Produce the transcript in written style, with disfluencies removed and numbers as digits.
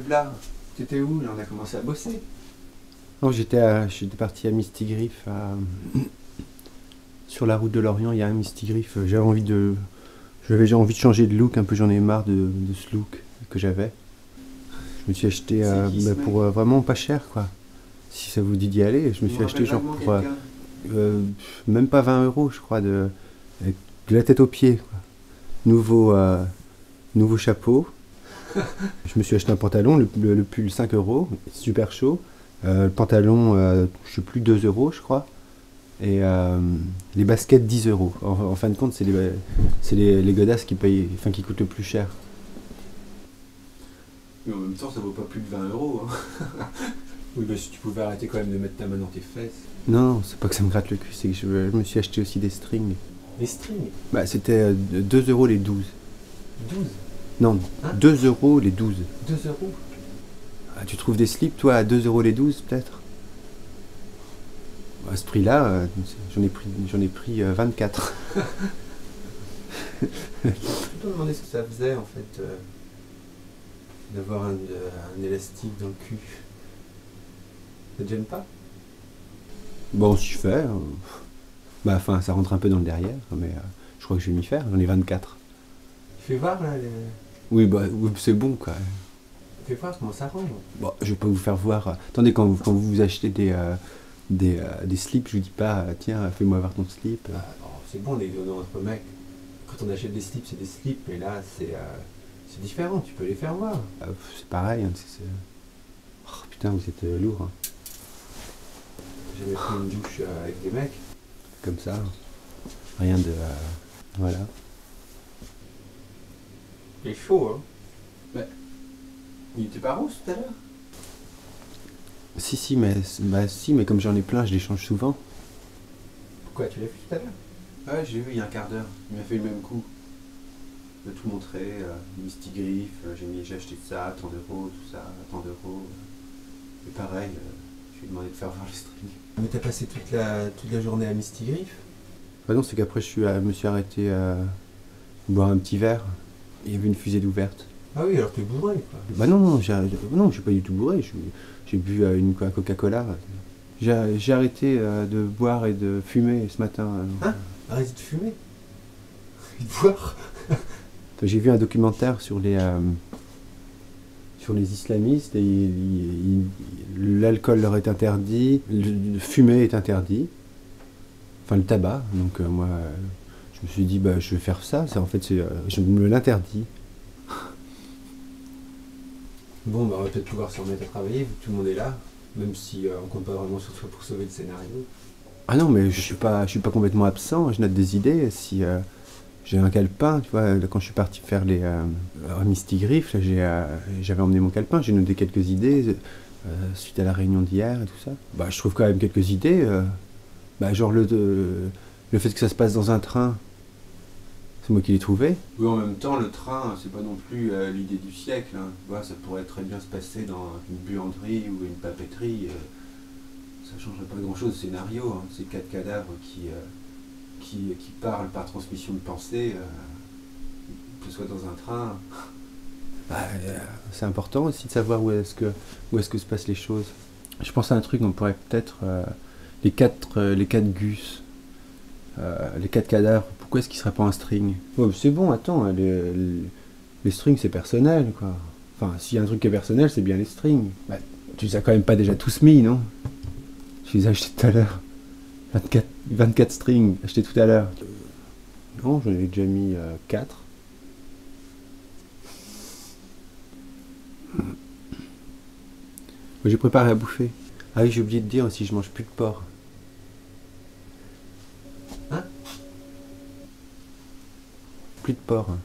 Là, t'étais où? Là, on a commencé à bosser. Non, j'étais parti à Mistigriff, sur la route de Lorient. Il y a un Mistigriff. J'avais envie de changer de look un peu. J'en ai marre de ce look que j'avais. Je me suis acheté pour vraiment pas cher, quoi. Si ça vous dit d'y aller, je me suis acheté genre pour même pas 20 €, je crois, avec de la tête aux pieds, quoi. Nouveau chapeau. Je me suis acheté un pantalon, le pull 5 €, super chaud. Le pantalon, je sais plus, 2 € je crois. Et les baskets 10 €. En fin de compte, c'est les godasses qui payent, enfin qui coûtent le plus cher. Mais en même temps, ça vaut pas plus de 20 €. Hein. Oui, bah si tu pouvais arrêter quand même de mettre ta main dans tes fesses. Non, c'est pas que ça me gratte le cul, c'est que je me suis acheté aussi des strings. Des strings? Bah c'était 2 € les 12. 12? Non, hein? 2 € les 12. 2 €? Ah, tu trouves des slips, toi, à 2 € les 12, peut-être? À ce prix-là, j'en ai pris 24. Je me demandais ce que ça faisait, en fait, d'avoir un élastique dans le cul. Ça te gêne pas? Bon, si je fais... bah, enfin, ça rentre un peu dans le derrière, mais je crois que je vais m'y faire, j'en ai 24. Fais voir, là, Oui, bah, c'est bon, quoi. Fais voir comment ça rend. Bon, je vais pas vous faire voir... Attendez, quand vous achetez des slips, je vous dis pas, tiens, fais-moi voir ton slip. Ah, c'est bon, les donnants entre mecs. Quand on achète des slips, c'est des slips, mais là, c'est différent, tu peux les faire voir. C'est pareil, hein, oh, putain, vous êtes lourd. Hein. J'ai jamais pris une douche avec des mecs. Comme ça. Rien de... voilà. Il est chaud, hein. Mais... Il était pas rouge tout à l'heure? Si, mais comme j'en ai plein, je les change souvent. Pourquoi? Tu l'as vu tout à l'heure? Ouais, j'ai vu il y a un quart d'heure. Il m'a fait le même coup. Il m'a tout montré, Mistigriff, j'ai acheté ça, tant d'euros, tout ça, tant d'euros. Et pareil, je lui ai demandé de faire voir le string. Mais t'as passé toute la journée à Mistigriff? Bah non, c'est qu'après je me suis arrêté à boire un petit verre. Il y avait une fusée d'ouverte. Ah oui, alors t'es bourré, quoi. Bah non, je suis pas du tout bourré. J'ai bu une Coca-Cola. J'ai arrêté de boire et de fumer ce matin. Hein? Arrêtez de fumer? Et de boire? J'ai vu un documentaire sur les islamistes et l'alcool leur est interdit, le fumer est interdit, enfin le tabac. Donc moi, je me suis dit, bah, je vais faire ça. En fait, je me l'interdis. Bon, bah, on va peut-être pouvoir se remettre à travailler vu que tout le monde est là, même si on compte pas vraiment sur toi pour sauver le scénario. Ah non, mais je suis pas complètement absent. Je note des idées. Si j'ai un calepin, tu vois, quand je suis parti faire les Mistigriff, j'avais emmené mon calepin, j'ai noté quelques idées suite à la réunion d'hier et tout ça. Bah, je trouve quand même quelques idées. Bah, genre le fait que ça se passe dans un train, c'est moi qui l'ai trouvé. Oui, en même temps, le train, c'est pas non plus l'idée du siècle. Hein. Tu vois, ça pourrait très bien se passer dans une buanderie ou une papeterie. Ça changerait pas grand-chose au scénario. Hein. Ces 4 cadavres qui parlent par transmission de pensée, que ce soit dans un train. Bah, c'est important aussi de savoir où est-ce que se passent les choses. Je pense à un truc, on pourrait peut-être les 4 gus, les 4 cadavres. Pourquoi est-ce qu'il serait pas un string? Oh, c'est bon, attends, les strings c'est personnel, quoi. Enfin, s'il y a un truc qui est personnel, c'est bien les strings. Bah, tu les as quand même pas déjà tous mis, non? Je les ai achetés tout à l'heure. 24 strings achetés tout à l'heure. Non, j'en ai déjà mis 4. J'ai préparé à bouffer. Ah oui, j'ai oublié de dire aussi, je mange plus de porc. Hein? Plus de porc. Hein.